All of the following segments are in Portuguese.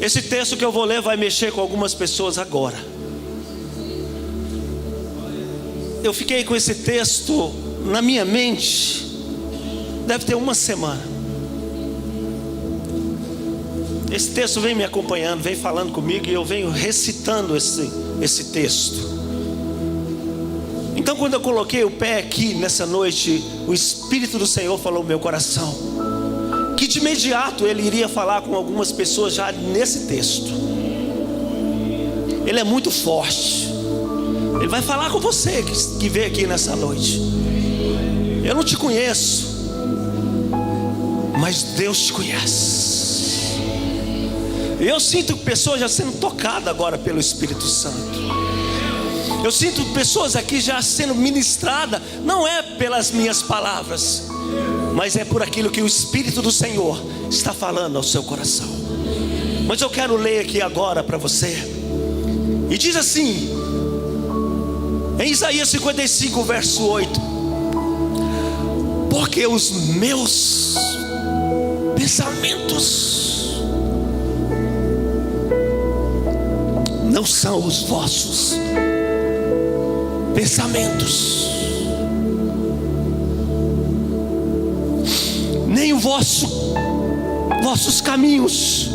Esse texto que eu vou ler vai mexer com algumas pessoas agora. Eu fiquei com esse texto na minha mente, deve ter uma semana. Esse texto vem me acompanhando, vem falando comigo, e eu venho recitando esse texto. Então, quando eu coloquei o pé aqui nessa noite, o Espírito do Senhor falou no meu coração que de imediato Ele iria falar com algumas pessoas já nesse texto. Ele é muito forte. Ele vai falar com você que veio aqui nessa noite. Eu não te conheço, mas Deus te conhece. Eu sinto pessoas já sendo tocadas agora pelo Espírito Santo. Eu sinto pessoas aqui já sendo ministradas, não é pelas minhas palavras, mas é por aquilo que o Espírito do Senhor está falando ao seu coração. Mas eu quero ler aqui agora para você. E diz assim, em Isaías 55, verso 8: porque os meus pensamentos não são os vossos pensamentos, nem vossos caminhos,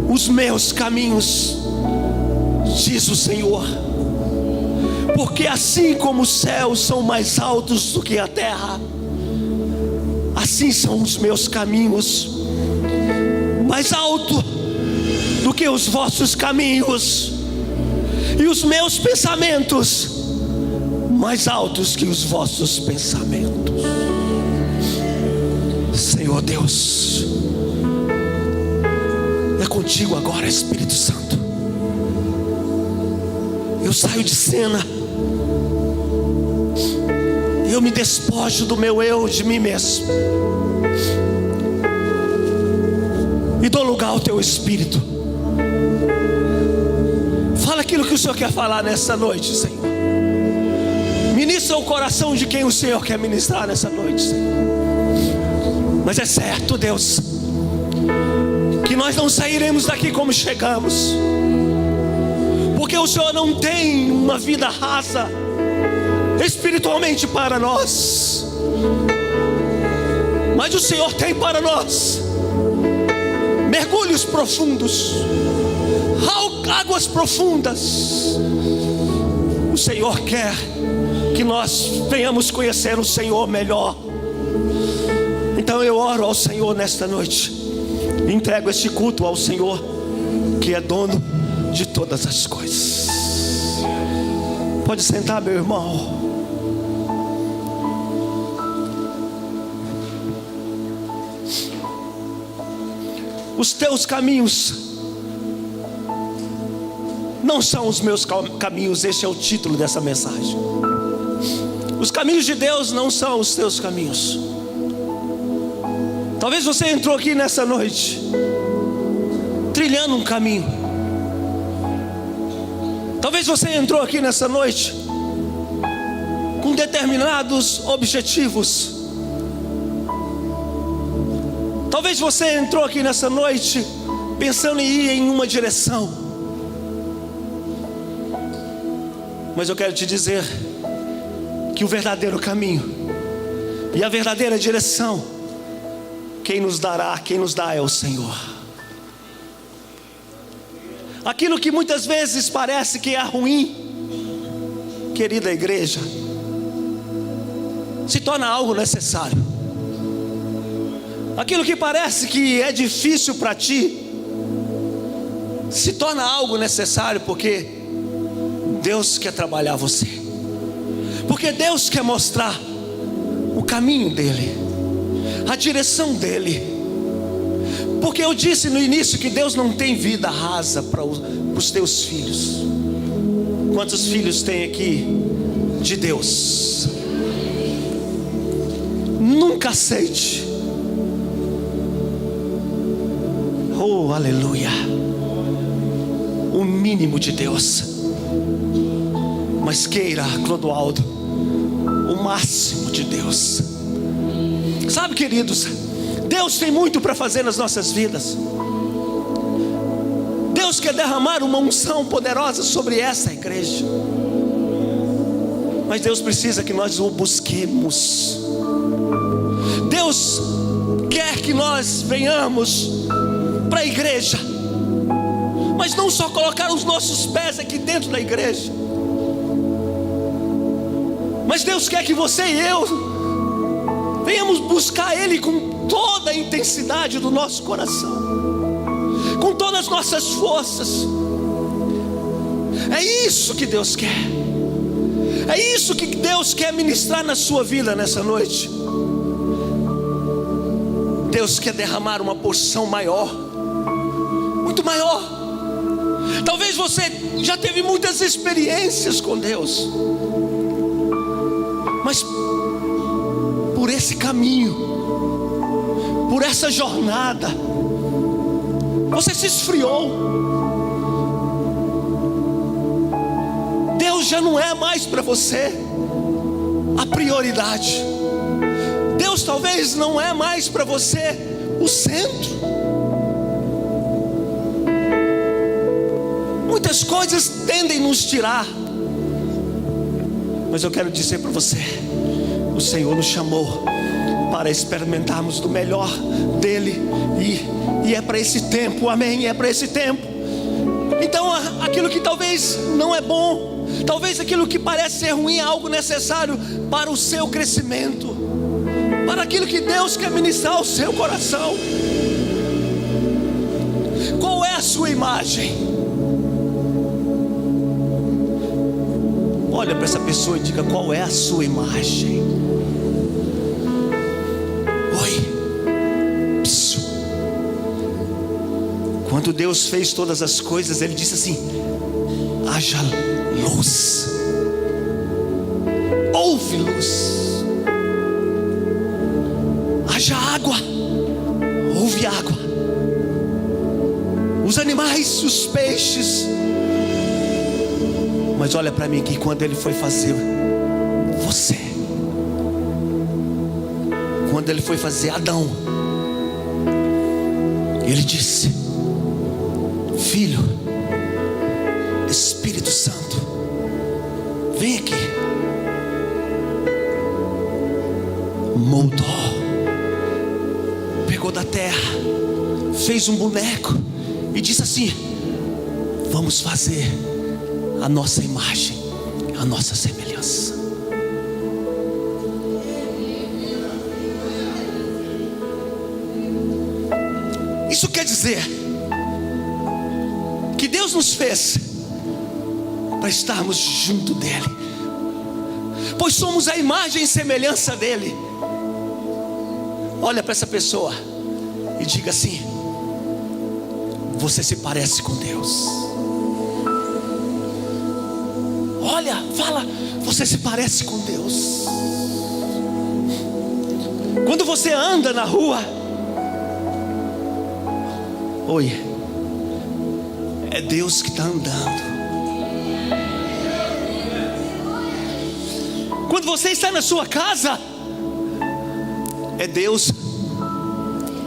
os meus caminhos, diz o Senhor. Porque assim como os céus são mais altos do que a terra, assim são os meus caminhos, mais alto do que os vossos caminhos, e os meus pensamentos mais altos que os vossos pensamentos. Senhor Deus, é contigo agora, Espírito Santo. Eu saio de cena, eu me despojo do meu eu, de mim mesmo, e dou lugar ao teu Espírito. Fala aquilo que o Senhor quer falar nessa noite, Senhor. Ministra o coração de quem o Senhor quer ministrar nessa noite, Senhor. Mas é certo, Deus, que nós não sairemos daqui como chegamos, porque o Senhor não tem uma vida rasa espiritualmente para nós, mas o Senhor tem para nós mergulhos profundos, águas profundas. O Senhor quer que nós venhamos conhecer o Senhor melhor. Então eu oro ao Senhor nesta noite, entrego este culto ao Senhor, que é dono de todas as coisas. Pode sentar, meu irmão. Os teus caminhos não são os meus caminhos. Este é o título dessa mensagem. Os caminhos de Deus não são os teus caminhos. Talvez você entrou aqui nessa noite trilhando um caminho. Talvez você entrou aqui nessa noite com determinados objetivos. Talvez você entrou aqui nessa noite pensando em ir em uma direção. Mas eu quero te dizer que o verdadeiro caminho e a verdadeira direção, quem nos dá é o Senhor. Aquilo que muitas vezes parece que é ruim, querida igreja, se torna algo necessário. Aquilo que parece que é difícil para ti, se torna algo necessário, porque Deus quer trabalhar você, porque Deus quer mostrar o caminho dele, a direção dele. Porque eu disse no início que Deus não tem vida rasa para os teus filhos. Quantos filhos tem aqui de Deus? Nunca aceite, oh aleluia, o mínimo de Deus, mas queira, Clodoaldo, o máximo de Deus. Sabe, queridos, Deus tem muito para fazer nas nossas vidas. Deus quer derramar uma unção poderosa sobre essa igreja. Mas Deus precisa que nós o busquemos. Deus quer que nós venhamos para a igreja, mas não só colocar os nossos pés aqui dentro da igreja, mas Deus quer que você e eu venhamos buscar Ele com toda a intensidade do nosso coração, com todas as nossas forças. É isso que Deus quer. É isso que Deus quer ministrar na sua vida nessa noite. Deus quer derramar uma porção maior, muito maior. Talvez você já teve muitas experiências com Deus, mas por esse caminho, por essa jornada, você se esfriou. Deus já não é mais para você a prioridade. Deus talvez não é mais para você o centro. Muitas coisas tendem a nos tirar, mas eu quero dizer para você: o Senhor nos chamou para experimentarmos do melhor dEle, e é para esse tempo, amém? É para esse tempo. Então aquilo que talvez não é bom, talvez aquilo que parece ser ruim, é algo necessário para o seu crescimento, para aquilo que Deus quer ministrar ao seu coração. Qual é a sua imagem? Olha para essa pessoa e diga: qual é a sua imagem? Oi. Psiu. Quando Deus fez todas as coisas, Ele disse assim: haja luz. Houve luz. Haja água. Houve água. Os animais, os peixes. Mas olha para mim aqui, quando Ele foi fazer você, quando Ele foi fazer Adão, Ele disse: Filho, Espírito Santo, vem aqui. Moldou, pegou da terra, fez um boneco e disse assim: vamos fazer a nossa imagem, a nossa semelhança. Isso quer dizer que Deus nos fez para estarmos junto dEle, pois somos a imagem e semelhança dEle. Olha para essa pessoa e diga assim: você se parece com Deus. Olha, fala, você se parece com Deus. Quando você anda na rua, oi, é Deus que está andando. Quando você está na sua casa, é Deus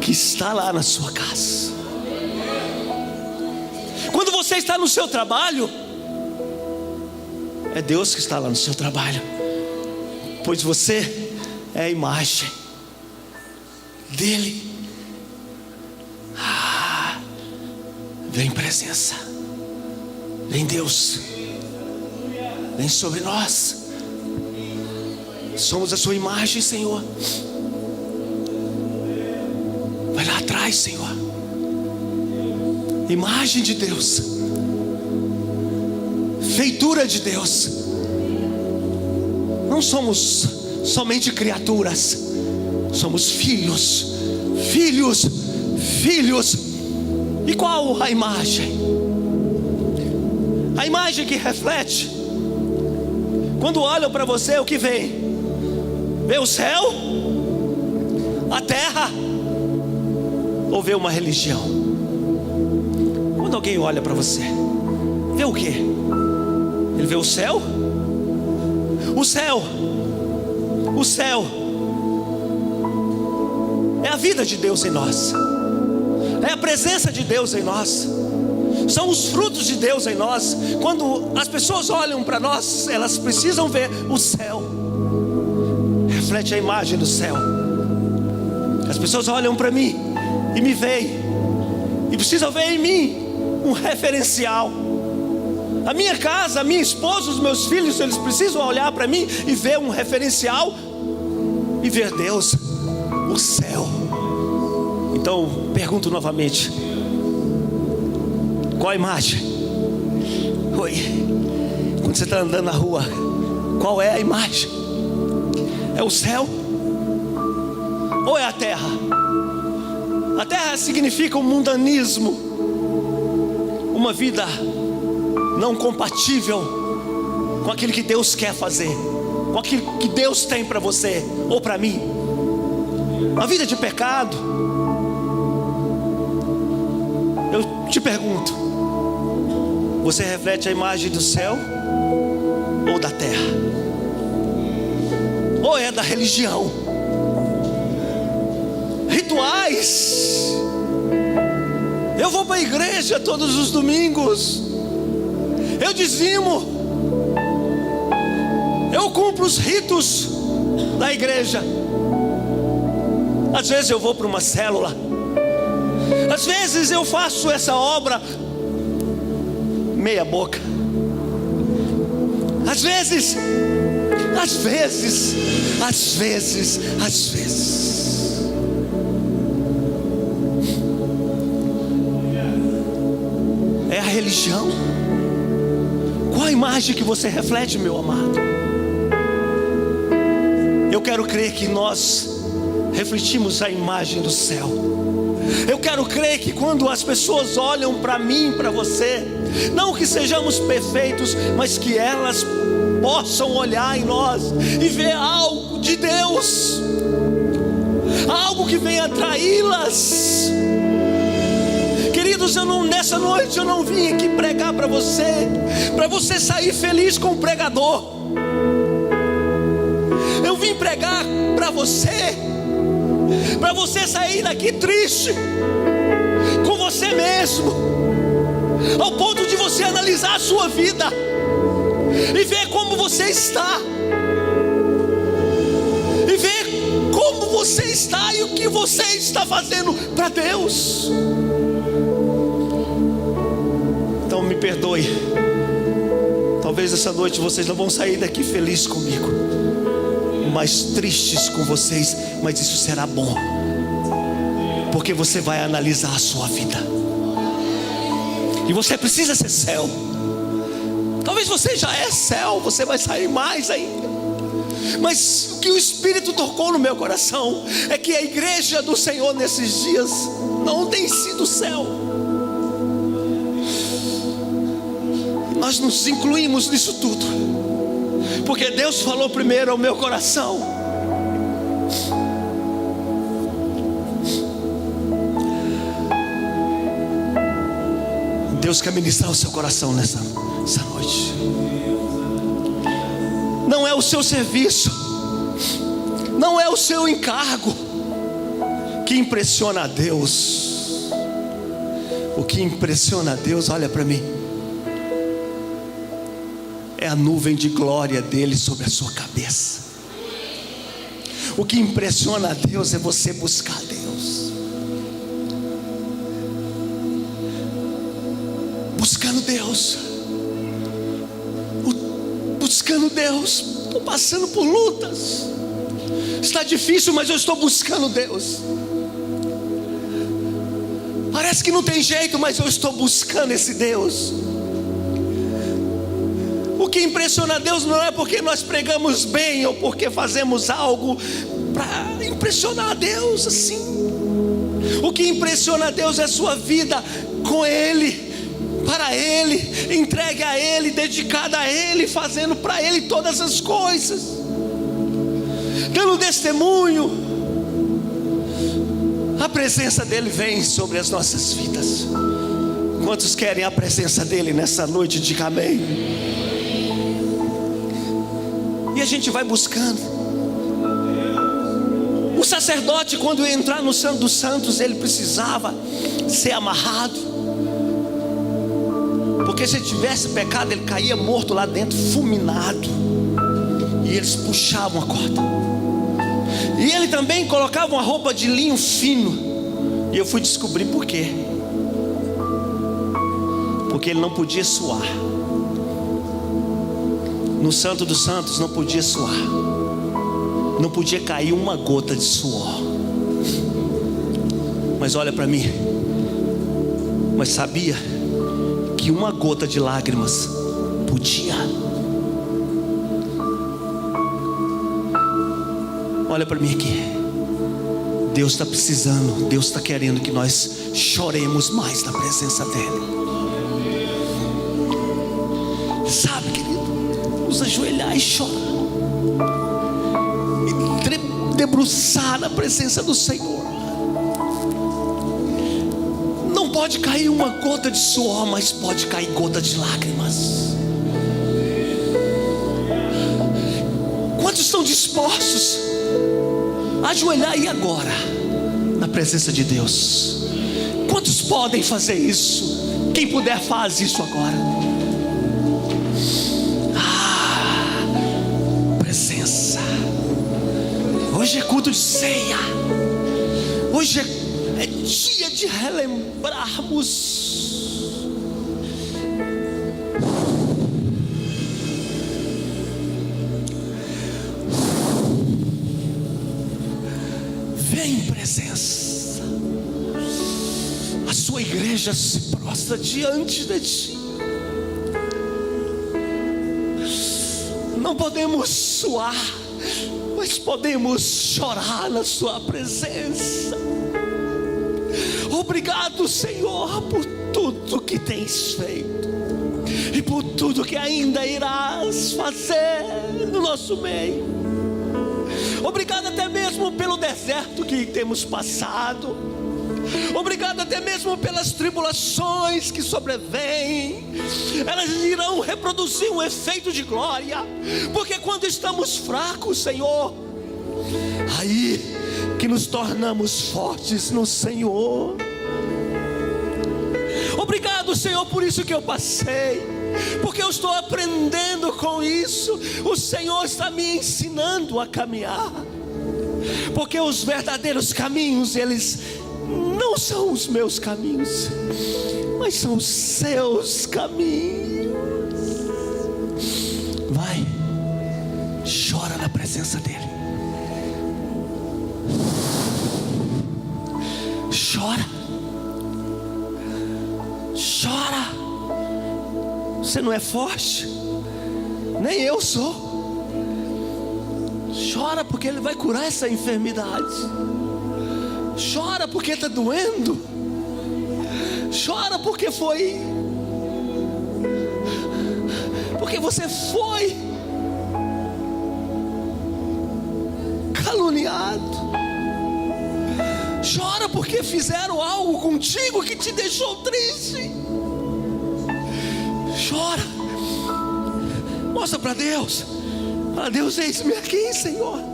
que está lá na sua casa. Quando você está no seu trabalho, é Deus que está lá no seu trabalho, pois você é a imagem dEle. Vem presença, vem Deus, vem sobre nós. Somos a sua imagem, Senhor. Vai lá atrás, Senhor. Imagem de Deus, feitura de Deus. Não somos somente criaturas, somos filhos, filhos, filhos. E qual a imagem? A imagem que reflete. Quando olham para você, o que vem? Vê o céu? A terra? Ou vê uma religião? Quando alguém olha para você, vê o que? Ele vê o céu? O céu, o céu é a vida de Deus em nós, é a presença de Deus em nós. são os frutos de Deus em nós. Quando as pessoas olham para nós, elas precisam ver o céu. Reflete a imagem do céu. As pessoas olham para mim e me veem, e precisam ver em mim um referencial. A minha casa, a minha esposa, os meus filhos, eles precisam olhar para mim e ver um referencial e ver Deus, o céu. Então pergunto novamente: qual a imagem? Oi, quando você está andando na rua, qual é a imagem? É o céu? Ou é a terra? A terra significa um mundanismo, uma vida não compatível com aquilo que Deus quer fazer, com aquilo que Deus tem para você ou para mim. Uma vida de pecado. Eu te pergunto: você reflete a imagem do céu ou da terra? Ou é da religião? Rituais. Eu vou para a igreja todos os domingos, eu dizimo, eu cumpro os ritos da igreja. Às vezes eu vou para uma célula, às vezes eu faço essa obra meia boca, às vezes. É a religião. Qual a imagem que você reflete, meu amado? Eu quero crer que nós refletimos a imagem do céu. Eu quero crer que quando as pessoas olham para mim, para você, não que sejamos perfeitos, mas que elas possam olhar em nós e ver algo de Deus, algo que venha atraí-las. Queridos, nessa noite eu não vim aqui pregar para você sair feliz com o pregador. Eu vim pregar para você sair daqui triste com você mesmo, ao ponto de você analisar a sua vida e ver como você está, e ver como você está e o que você está fazendo para Deus. Então me perdoe, talvez essa noite vocês não vão sair daqui felizes comigo, mas tristes com vocês, mas isso será bom, porque você vai analisar a sua vida, e você precisa ser céu. Talvez você já é céu, você vai sair mais ainda. Mas o que o Espírito tocou no meu coração é que a igreja do Senhor nesses dias não tem sido céu. Nós nos incluímos nisso tudo, porque Deus falou primeiro ao meu coração. Deus quer ministrar o seu coração nessa noite. Não é o seu serviço, não é o seu encargo que impressiona a Deus. O que impressiona a Deus, olha para mim, é a nuvem de glória dele sobre a sua cabeça. O que impressiona a Deus é você buscar a Deus, buscando Deus, buscando Deus. Estou passando por lutas, está difícil, mas eu estou buscando Deus. Parece que não tem jeito, mas eu estou buscando esse Deus. O que impressiona a Deus não é porque nós pregamos bem ou porque fazemos algo para impressionar a Deus assim. O que impressiona a Deus é a sua vida com Ele, para Ele, entregue a Ele, dedicada a Ele, fazendo para Ele todas as coisas, dando testemunho. A presença dEle vem sobre as nossas vidas. Quantos querem a presença dEle nessa noite? Diga amém. E a gente vai buscando. O sacerdote, quando ia entrar no Santo dos Santos, ele precisava ser amarrado. porque se ele tivesse pecado, ele caía morto lá dentro, fulminado. E eles puxavam a corda. E ele também colocava uma roupa de linho fino. E eu fui descobrir por quê. Porque ele não podia suar. No Santo dos Santos não podia suar. Não podia cair uma gota de suor. Mas olha para mim. Mas sabia que uma gota de lágrimas podia. Olha para mim aqui. Deus está precisando, Deus está querendo que nós choremos mais na presença dEle. Sabe, querido, nos ajoelhar e chorar, e debruçar na presença do Senhor. Não pode cair uma gota de suor, mas pode cair gota de lágrimas. Quantos estão dispostos a ajoelhar aí agora na presença de Deus? Quantos podem fazer isso? Quem puder, faz isso agora. Presença. Hoje é culto de ceia. Hoje é dia de relembrarmos. Vem, presença. A sua igreja se prostra diante de ti. Não podemos suar, mas podemos chorar na sua presença. Obrigado, Senhor, por tudo que tens feito e por tudo que ainda irás fazer no nosso meio. Obrigado até mesmo pelo deserto que temos passado. Obrigado até mesmo pelas tribulações que sobrevêm. Elas irão reproduzir um efeito de glória, porque quando estamos fracos, Senhor, aí que nos tornamos fortes no Senhor. Obrigado, Senhor, por isso que eu passei, porque eu estou aprendendo com isso. O Senhor está me ensinando a caminhar, porque os verdadeiros caminhos, eles não são os meus caminhos, mas são os seus caminhos. Vai, chora na presença dEle. Chora. Chora. Você não é forte, nem eu sou. Chora porque Ele vai curar essa enfermidade. Chora porque está doendo. Chora porque você foi caluniado. Chora porque fizeram algo contigo que te deixou triste. Chora. Mostra para Deus. Fala: Deus, eis-me aqui, Senhor.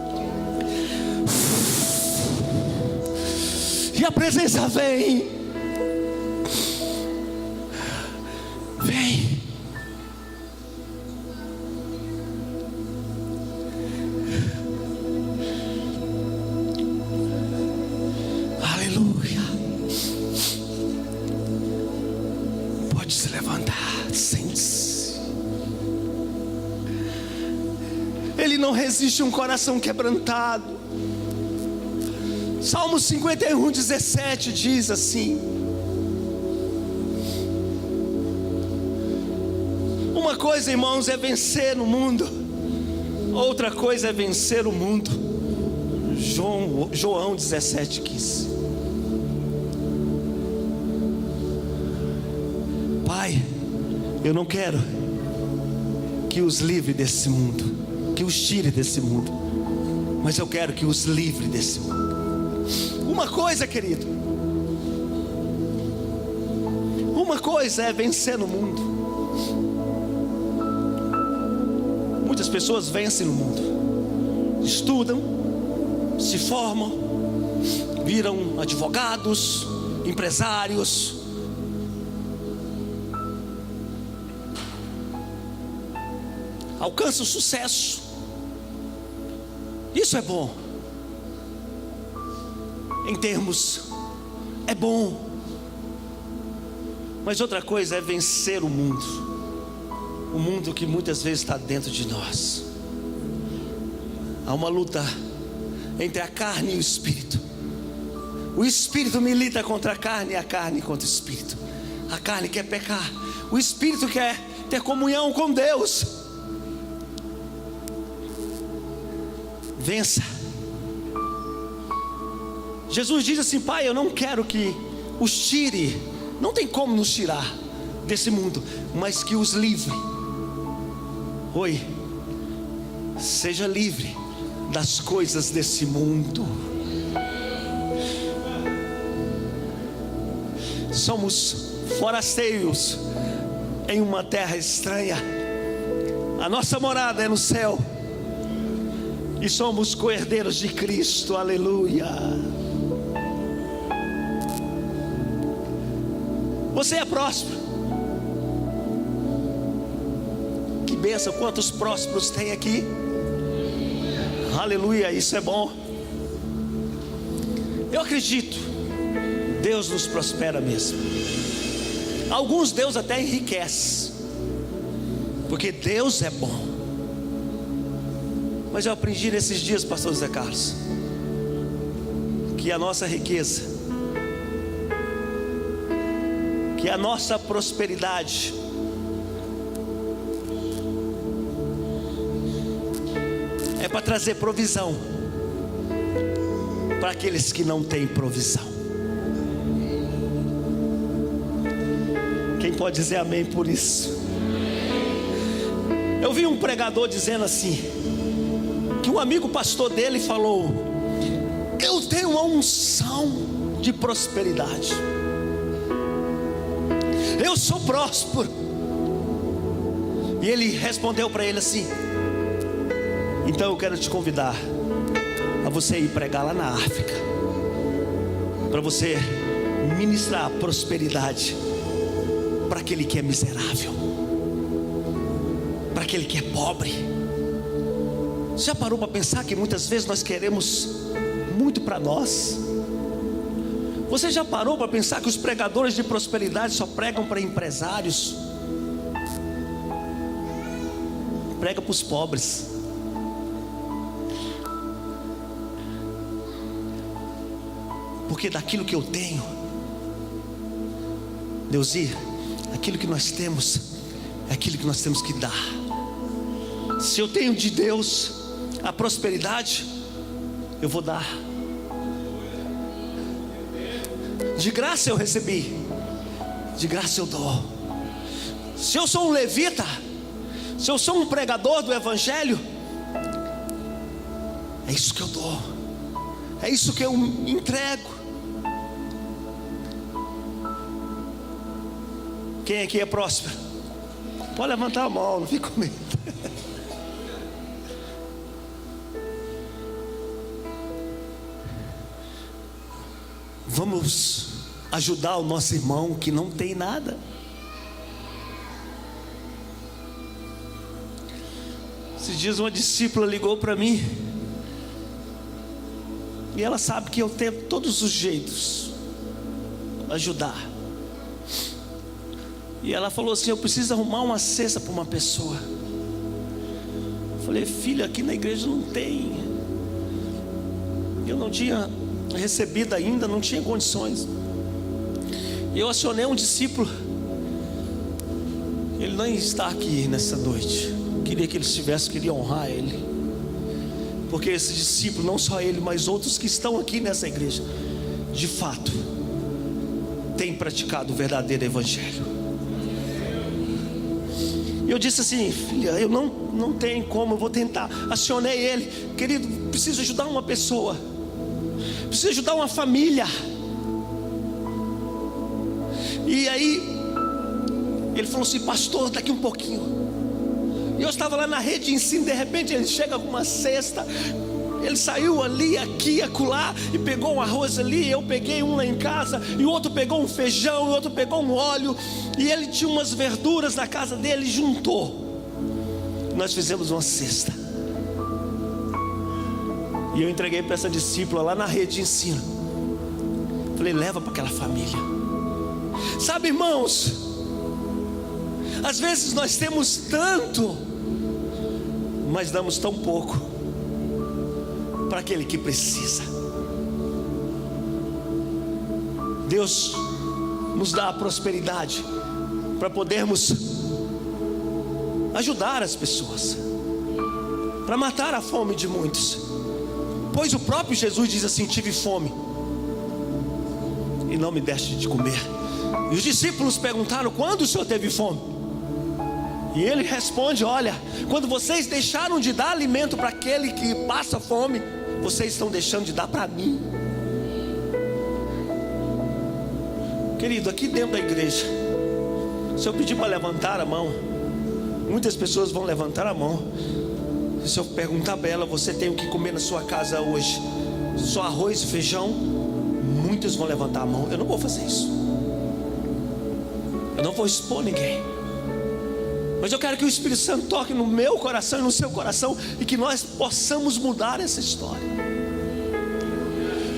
E a presença vem. Vem. Aleluia. Pode se levantar, sente-se. Ele não resiste a um coração quebrantado. Salmo 51, 17 diz assim: uma coisa, irmãos, é vencer no mundo, outra coisa é vencer o mundo. João 17, 15. Pai, eu não quero que os livre desse mundo, que os tire desse mundo, mas eu quero que os livre desse mundo. Uma coisa, querido, uma coisa é vencer no mundo. Muitas pessoas vencem no mundo, estudam, se formam, viram advogados, empresários, alcança o sucesso. Isso é bom. Em termos, é bom. Mas outra coisa é vencer o mundo. O mundo que muitas vezes está dentro de nós. Há uma luta entre a carne e o espírito. O espírito milita contra a carne e a carne contra o espírito. A carne quer pecar, o espírito quer ter comunhão com Deus. Vença. Jesus diz assim: Pai, eu não quero que os tire, não tem como nos tirar desse mundo, mas que os livre. Oi, seja livre das coisas desse mundo. Somos forasteiros em uma terra estranha. A nossa morada é no céu. E somos co-herdeiros de Cristo, aleluia. Você é próspero. Que bênção, quantos prósperos tem aqui? Aleluia, isso é bom. Eu acredito, Deus nos prospera mesmo. Alguns Deus até enriquece, porque Deus é bom. Mas eu aprendi nesses dias, pastor José Carlos, que a nossa riqueza, que a nossa prosperidade é para trazer provisão para aqueles que não têm provisão. Quem pode dizer amém por isso? Eu vi um pregador dizendo assim, que um amigo pastor dele falou: eu tenho uma unção de prosperidade, eu sou próspero. E ele respondeu para ele assim: então eu quero te convidar a você ir pregar lá na África, para você ministrar a prosperidade para aquele que é miserável, para aquele que é pobre. Você já parou para pensar que muitas vezes nós queremos muito para nós? Você já parou para pensar que os pregadores de prosperidade só pregam para empresários? Prega para os pobres. Porque daquilo que eu tenho, Deusi, aquilo que nós temos é aquilo que nós temos que dar. Se eu tenho de Deus a prosperidade, eu vou dar. De graça eu recebi, de graça eu dou. Se eu sou um levita, se eu sou um pregador do evangelho, é isso que eu dou, é isso que eu entrego. Quem aqui é próspero? Pode levantar a mão, não fique com medo. Vamos ajudar o nosso irmão que não tem nada. Esses dias uma discípula ligou para mim, e ela sabe que eu tenho todos os jeitos ajudar. E ela falou assim: eu preciso arrumar uma cesta para uma pessoa. Eu falei: filha, aqui na igreja não tem. Eu não tinha recebido ainda, não tinha condições. E eu acionei um discípulo. Ele nem está aqui nessa noite. Queria que ele estivesse, queria honrar ele, porque esse discípulo, não só ele, mas outros que estão aqui nessa igreja, de fato tem praticado o verdadeiro evangelho. E eu disse assim: filha, eu não tenho como, eu vou tentar. Acionei ele: querido, preciso ajudar uma pessoa, preciso ajudar uma família. E aí ele falou assim: pastor, daqui um pouquinho. E eu estava lá na rede de ensino, de repente ele chega com uma cesta. Ele saiu ali, aqui, acolá, e pegou um arroz ali. Eu peguei um lá em casa, e o outro pegou um feijão, e o outro pegou um óleo. E ele tinha umas verduras na casa dele e juntou. nós fizemos uma cesta. E eu entreguei para essa discípula lá na rede de ensino. Falei, leva para aquela família. Sabe, irmãos, às vezes nós temos tanto, mas damos tão pouco para aquele que precisa. Deus nos dá a prosperidade para podermos ajudar as pessoas, para matar a fome de muitos. Pois o próprio Jesus diz assim: tive fome e não me deste de comer. E os discípulos perguntaram: quando o Senhor teve fome? E ele responde: olha, quando vocês deixaram de dar alimento para aquele que passa fome, vocês estão deixando de dar para mim. Querido, aqui dentro da igreja, se eu pedir para levantar a mão, muitas pessoas vão levantar a mão. E se eu perguntar para ela: você tem o que comer na sua casa hoje? Só arroz e feijão? Muitos vão levantar a mão. Eu não vou fazer isso. Eu não vou expor ninguém. Mas eu quero que o Espírito Santo toque no meu coração e no seu coração, e que nós possamos mudar essa história.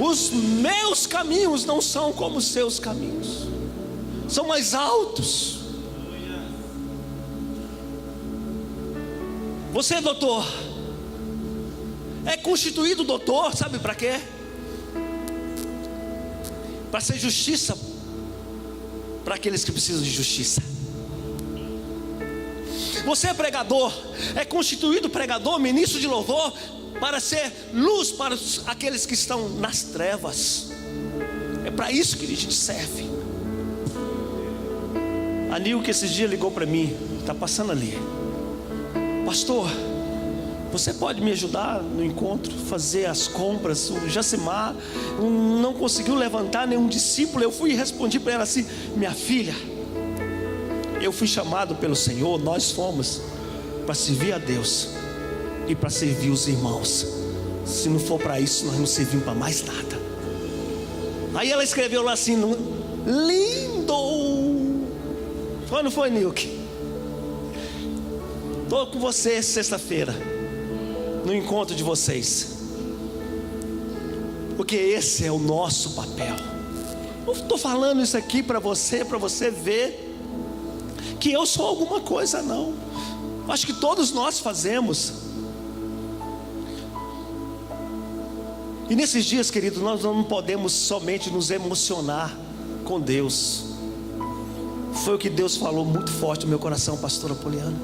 Os meus caminhos não são como os seus caminhos, são mais altos. Você, doutor, é constituído doutor, sabe para quê? Para ser justiça para aqueles que precisam de justiça. Você é pregador, é constituído pregador, ministro de louvor, para ser luz para aqueles que estão nas trevas. É para isso que a gente serve. A Nilke esses dias ligou para mim, está passando ali: pastor, você pode me ajudar no encontro, fazer as compras? O Jacimar não conseguiu levantar nenhum discípulo. Eu fui e respondi para ela assim: minha filha, eu fui chamado pelo Senhor, nós fomos para servir a Deus e para servir os irmãos. Se não for para isso, nós não servimos para mais nada. Aí ela escreveu lá assim: lindo. Quando foi, Nilke? Estou com você sexta-feira, no encontro de vocês, porque esse é o nosso papel. Não estou falando isso aqui para você ver que eu sou alguma coisa, não. Acho que todos nós fazemos. E nesses dias, querido, nós não podemos somente nos emocionar com Deus. Foi o que Deus falou muito forte no meu coração, pastora Poliana.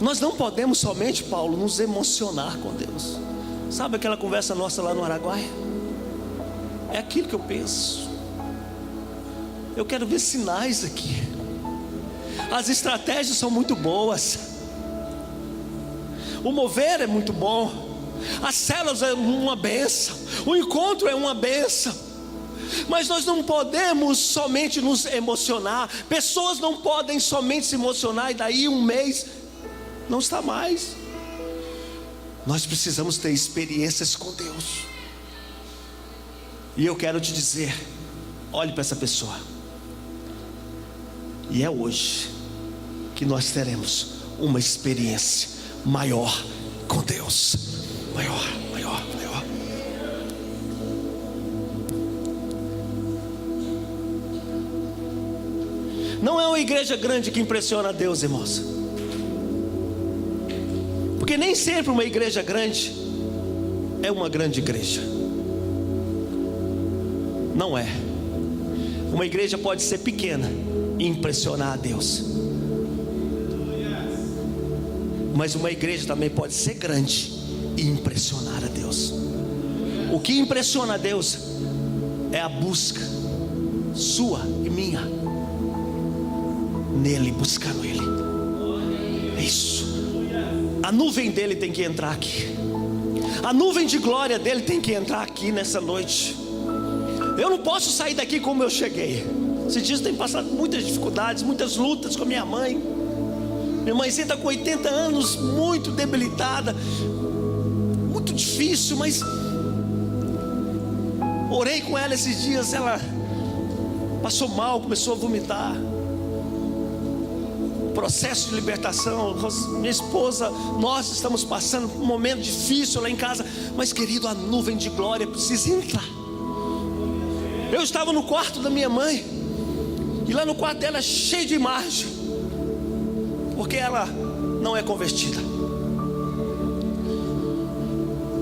Nós não podemos somente, Paulo, nos emocionar com Deus. Sabe aquela conversa nossa lá no Araguaia? É aquilo que eu penso. Eu quero ver sinais aqui. As estratégias são muito boas, o mover é muito bom, as células é uma bênção, o encontro é uma bênção. Mas nós não podemos somente nos emocionar. Pessoas não podem somente se emocionar e daí um mês não está mais. Nós precisamos ter experiências com Deus. E eu quero te dizer: olhe para essa pessoa. E é hoje que nós teremos uma experiência maior com Deus. Maior. Não é uma igreja grande que impressiona a Deus, irmãos. Porque nem sempre uma igreja grande é uma grande igreja. Não é. Uma igreja pode ser pequena e impressionar a Deus. Mas uma igreja também pode ser grande e impressionar a Deus. O que impressiona a Deus é a busca sua e minha nele, buscando Ele. É isso. A nuvem dele tem que entrar aqui. A nuvem de glória dele tem que entrar aqui nessa noite. Eu não posso sair daqui como eu cheguei. Esses dias tem passado muitas dificuldades, muitas lutas com a minha mãe. Minha mãezinha está com 80 anos, muito debilitada, muito difícil, mas orei com ela esses dias. Ela passou mal, começou a vomitar. processo de libertação. Minha esposa, nós estamos passando por um momento difícil lá em casa. Mas querido, a nuvem de glória precisa entrar. Eu estava no quarto da minha mãe, e lá no quarto dela é cheio de imagem, porque ela não é convertida.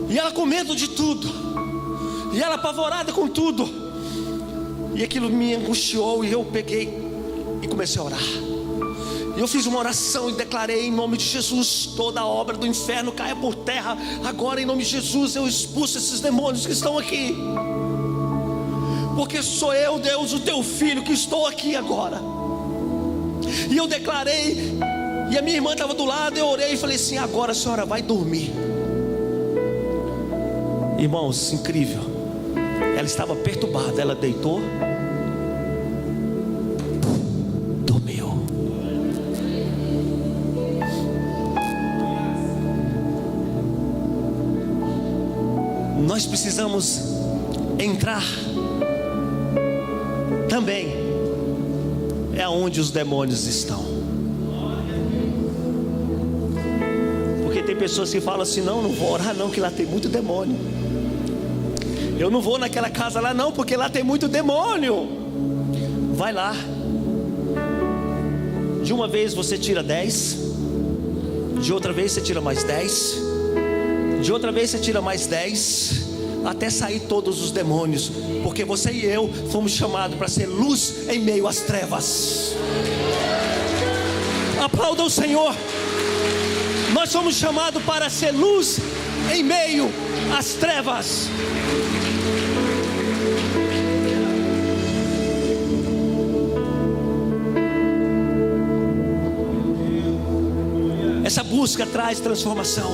E ela com medo de tudo, e ela apavorada com tudo. E aquilo me angustiou, e eu peguei e comecei a orar. E eu fiz uma oração e declarei em nome de Jesus: toda a obra do inferno caia por terra. Agora em nome de Jesus eu expulso esses demônios que estão aqui, porque sou eu, Deus, o teu filho, que estou aqui agora. E eu declarei, e a minha irmã estava do lado. Eu orei e falei assim: agora a senhora vai dormir. Irmãos, incrível, ela estava perturbada, ela deitou, dormiu. Nós precisamos entrar também é onde os demônios estão. Porque tem pessoas que falam assim: não vou orar não, que lá tem muito demônio. Eu não vou naquela casa lá não, porque lá tem muito demônio. Vai lá. De uma vez você tira 10, de outra vez você tira mais 10, de outra vez você tira mais 10, até sair todos os demônios. Porque você e eu fomos chamados para ser luz em meio às trevas. Aplauda o Senhor. Nós somos chamados para ser luz em meio às trevas. Essa busca traz transformação.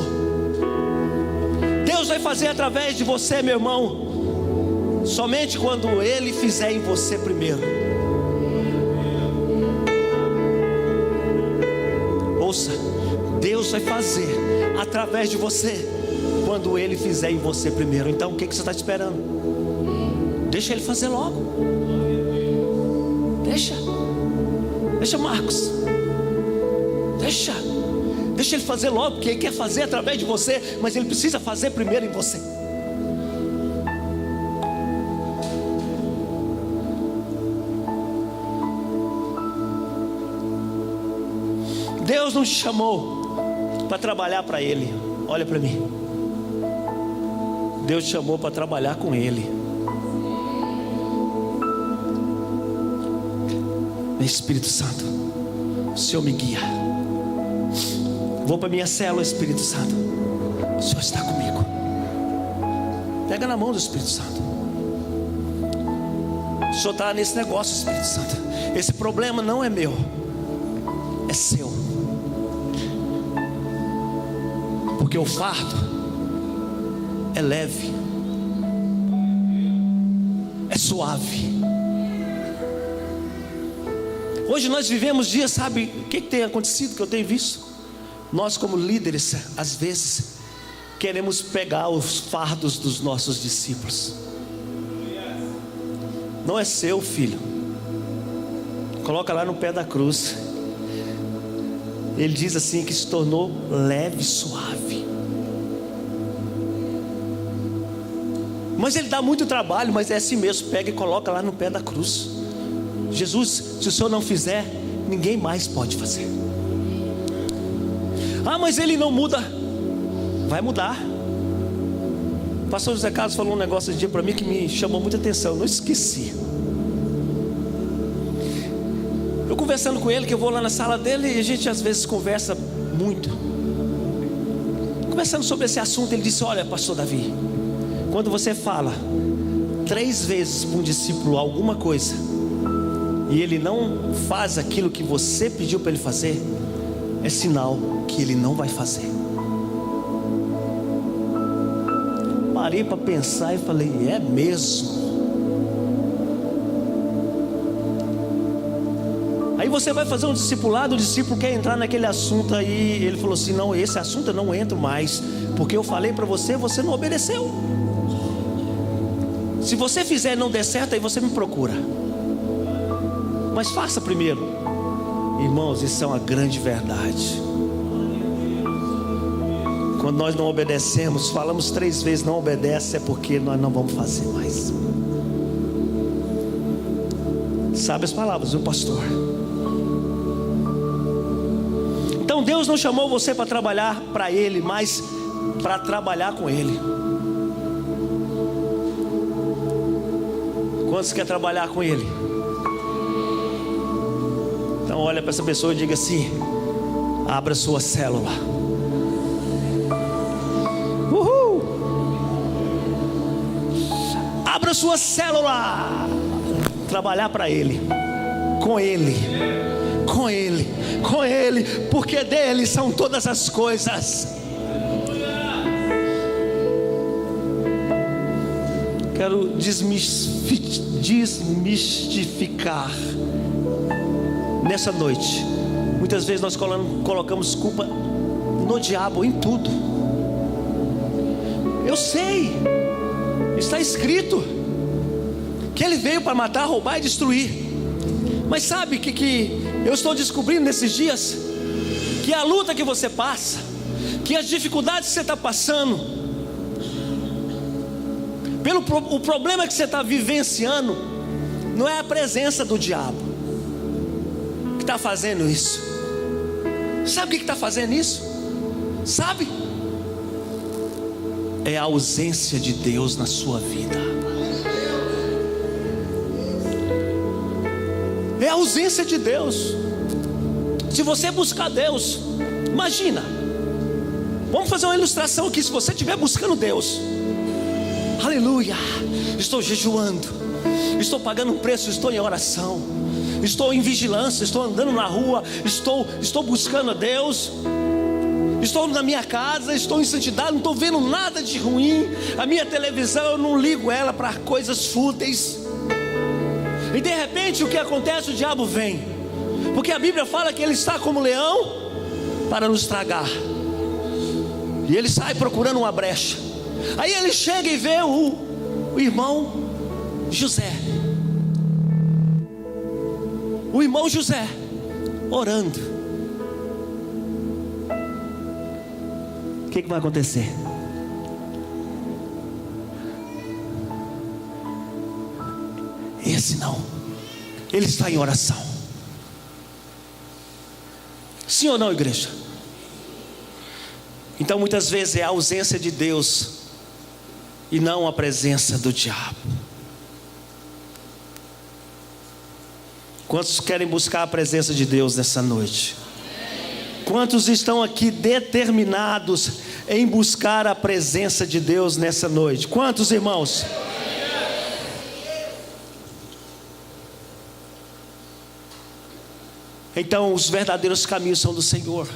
Deus vai fazer através de você, meu irmão, somente quando Ele fizer em você primeiro. Ouça, Deus vai fazer através de você quando Ele fizer em você primeiro. Então o que você está esperando? Deixa Ele fazer logo. Deixa Marcos. Deixa Ele fazer logo, porque Ele quer fazer através de você, mas Ele precisa fazer primeiro em você. Deus não te chamou para trabalhar para Ele. Olha para mim. Deus te chamou para trabalhar com Ele. Espírito Santo, o Senhor me guia. Vou para minha célula, Espírito Santo, o Senhor está comigo. Pega na mão do Espírito Santo. O Senhor está nesse negócio, Espírito Santo. Esse problema não é meu, é seu. Porque o fardo é leve, é suave. Hoje nós vivemos dias, sabe o que tem acontecido, que eu tenho visto? Nós como líderes, às vezes, queremos pegar os fardos dos nossos discípulos. Não é seu, filho. Coloca lá no pé da cruz. Ele diz assim que se tornou leve e suave. Mas ele dá muito trabalho, mas é assim mesmo. Pega e coloca lá no pé da cruz. Jesus, se o Senhor não fizer, ninguém mais pode fazer. Ah, mas ele não muda. Vai mudar. O pastor José Carlos falou um negócio esse dia para mim que me chamou muita atenção. Eu não esqueci. Eu conversando com ele, que eu vou lá na sala dele, e a gente às vezes conversa muito. Conversando sobre esse assunto, ele disse: olha, pastor Davi, quando você fala 3 vezes para um discípulo alguma coisa, e ele não faz aquilo que você pediu para ele fazer, é sinal que ele não vai fazer. Parei para pensar e falei: é mesmo. Aí você vai fazer um discipulado, o discípulo quer entrar naquele assunto aí, ele falou assim: não, esse assunto eu não entro mais, porque eu falei para você, você não obedeceu. Se você fizer e não der certo, aí você me procura. Mas faça primeiro. Irmãos, isso é uma grande verdade. Quando nós não obedecemos, falamos 3 vezes não obedece, é porque nós não vamos fazer mais. Sabe as palavras do pastor? Então Deus não chamou você para trabalhar para Ele, mas para trabalhar com Ele. Quantos quer trabalhar com Ele? Então olha para essa pessoa e diga assim: abra sua célula. Uhul! Abra sua célula. Trabalhar para Ele, com Ele, com Ele, com Ele, porque dele são todas as coisas. Quero desmistificar nessa noite. Muitas vezes nós colocamos culpa no diabo em tudo. Eu sei, está escrito que ele veio para matar, roubar e destruir. Mas sabe que eu estou descobrindo nesses dias? Que a luta que você passa, que as dificuldades que você está passando, o problema que você está vivenciando, não é a presença do diabo que está fazendo isso. Sabe o que está fazendo isso? Sabe? É a ausência de Deus na sua vida. É a ausência de Deus. Se você buscar Deus, imagina, vamos fazer uma ilustração aqui. Se você estiver buscando Deus, aleluia, estou jejuando, estou pagando um preço, estou em oração, estou em vigilância, estou andando na rua, estou buscando a Deus, estou na minha casa, estou em santidade, não estou vendo nada de ruim. A minha televisão, eu não ligo ela para coisas fúteis. E de repente o que acontece? O diabo vem, porque a Bíblia fala que ele está como leão para nos tragar, e ele sai procurando uma brecha. Aí ele chega e vê o irmão José, orando. O que vai acontecer? Esse não, ele está em oração. Sim ou não, igreja? Então muitas vezes é a ausência de Deus e não a presença do diabo. Quantos querem buscar a presença de Deus nessa noite? Quantos estão aqui determinados em buscar a presença de Deus nessa noite? Quantos, irmãos? Então os verdadeiros caminhos são do Senhor.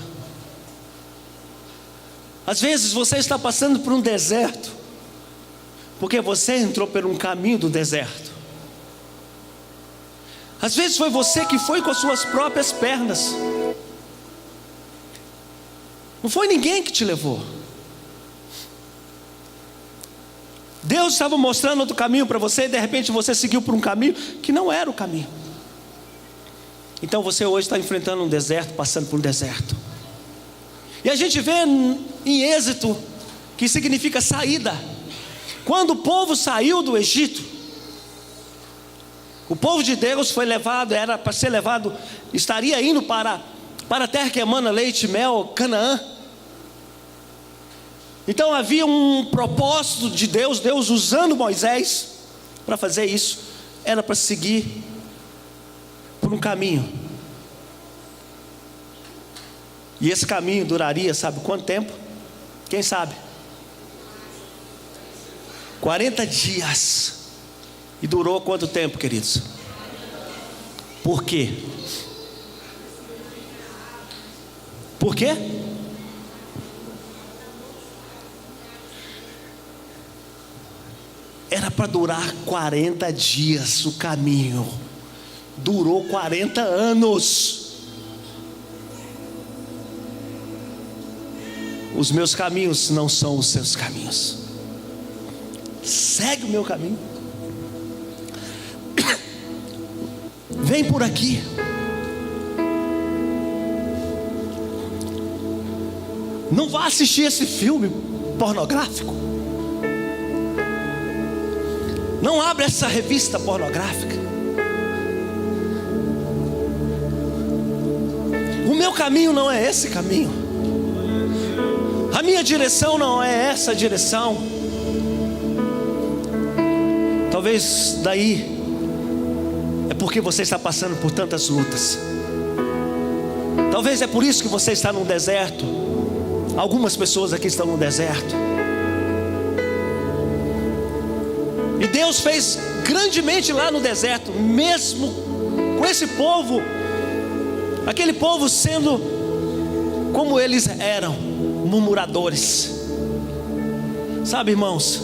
Às vezes você está passando por um deserto, porque você entrou por um caminho do deserto. Às vezes foi você que foi com as suas próprias pernas. Não foi ninguém que te levou. Deus estava mostrando outro caminho para você, e de repente você seguiu por um caminho que não era o caminho. Então você hoje está enfrentando um deserto, passando por um deserto. E a gente vê em Êxodo, que significa saída. Quando o povo saiu do Egito, o povo de Deus foi levado, era para ser levado, estaria indo para a terra que emana leite e mel, Canaã. Então havia um propósito de Deus, Deus usando Moisés para fazer isso. Era para seguir por um caminho. E esse caminho duraria, sabe quanto tempo? Quem sabe? 40 dias. E durou quanto tempo, queridos? Por quê? Por quê? Era para durar 40 dias o caminho. Durou 40 anos. Os meus caminhos não são os seus caminhos. Segue o meu caminho. Vem por aqui. Não vá assistir esse filme pornográfico. Não abra essa revista pornográfica. O meu caminho não é esse caminho. A minha direção não é essa direção. Talvez daí é porque você está passando por tantas lutas. Talvez é por isso que você está num deserto. Algumas pessoas aqui estão no deserto. E Deus fez grandemente lá no deserto, mesmo com esse povo, aquele povo sendo como eles eram, murmuradores. Sabe, irmãos,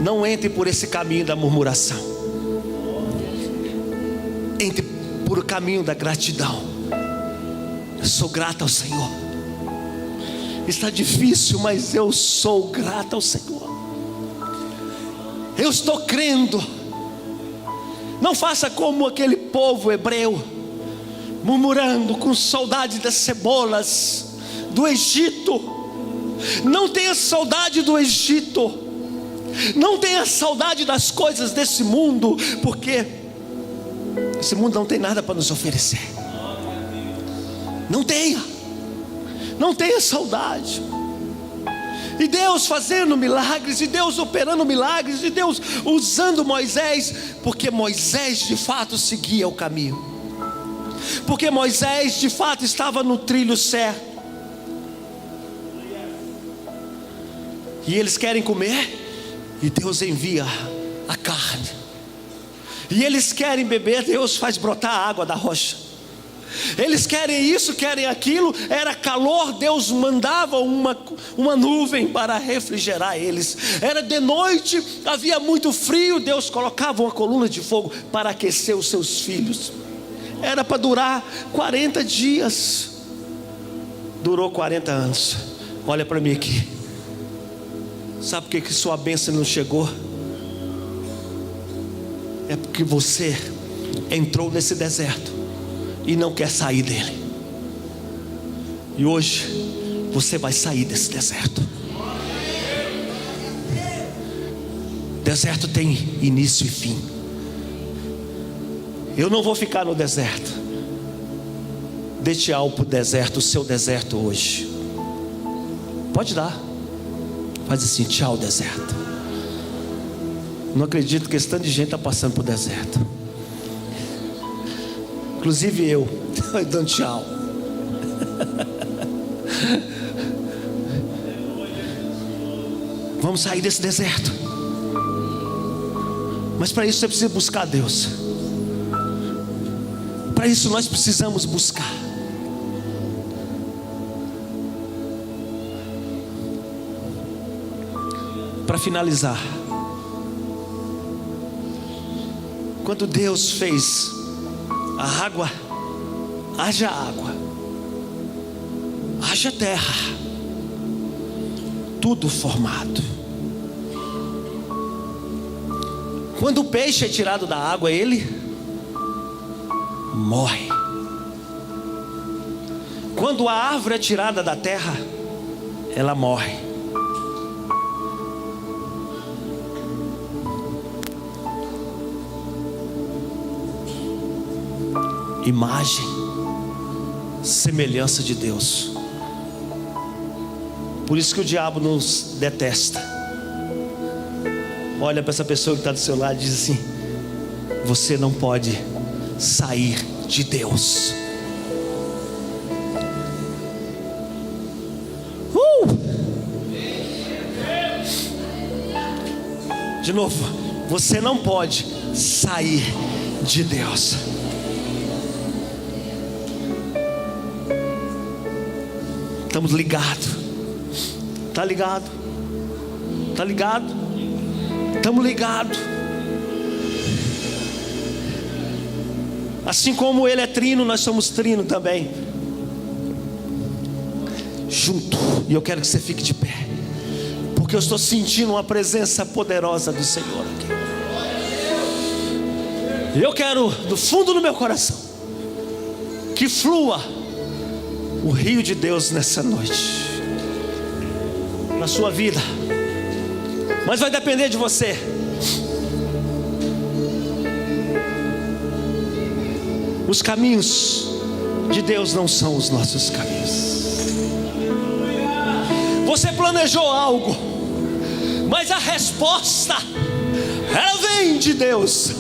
não entre por esse caminho da murmuração. Entre por o caminho da gratidão. Eu sou grato ao Senhor. Está difícil, mas eu sou grato ao Senhor. Eu estou crendo. Não faça como aquele povo hebreu, murmurando com saudade das cebolas do Egito. Não tenha saudade do Egito. Não tenha saudade das coisas desse mundo, porque esse mundo não tem nada para nos oferecer. Não tenha. Não tenha saudade. E Deus fazendo milagres, e Deus operando milagres, e Deus usando Moisés, porque Moisés de fato seguia o caminho, porque Moisés de fato estava no trilho certo. E eles querem comer, e Deus envia a carne. E eles querem beber, Deus faz brotar a água da rocha. Eles querem isso, querem aquilo. Era calor, Deus mandava uma nuvem para refrigerar eles. Era de noite, havia muito frio, Deus colocava uma coluna de fogo para aquecer os seus filhos. Era para durar 40 dias. Durou 40 anos. Olha para mim aqui. Sabe por que sua bênção não chegou? É porque você entrou nesse deserto e não quer sair dele. E hoje você vai sair desse deserto. Deserto tem início e fim. Eu não vou ficar no deserto. Dê tchau para o deserto, o seu deserto hoje. Pode dar. Faz assim, tchau deserto. Não acredito que esse tanto de gente está passando por deserto. Inclusive eu, dando tchau. Vamos sair desse deserto. Mas para isso você precisa buscar Deus. Para isso nós precisamos buscar. Para finalizar, quando Deus fez a água, haja água, haja terra, tudo formado. Quando o peixe é tirado da água, ele morre. Quando a árvore é tirada da terra, ela morre. Imagem, semelhança de Deus. Por isso que o diabo nos detesta. Olha para essa pessoa que está do seu lado e diz assim: você não pode sair de Deus. De novo, você não pode sair de Deus. Estamos ligados. Está ligado? Está ligado? Estamos ligados. Assim como Ele é trino, nós somos trino também. Junto. E eu quero que você fique de pé, porque eu estou sentindo uma presença poderosa do Senhor aqui. E eu quero, do fundo do meu coração, que flua o rio de Deus nessa noite, na sua vida. Mas vai depender de você. Os caminhos de Deus não são os nossos caminhos. Você planejou algo, mas a resposta, ela vem de Deus.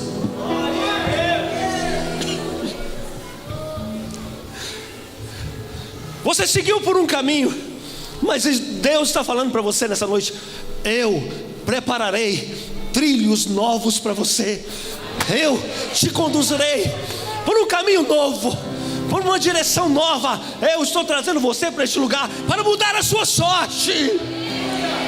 Você seguiu por um caminho, mas Deus está falando para você nessa noite: eu prepararei trilhos novos para você. Eu te conduzirei por um caminho novo, por uma direção nova. Eu estou trazendo você para este lugar para mudar a sua sorte.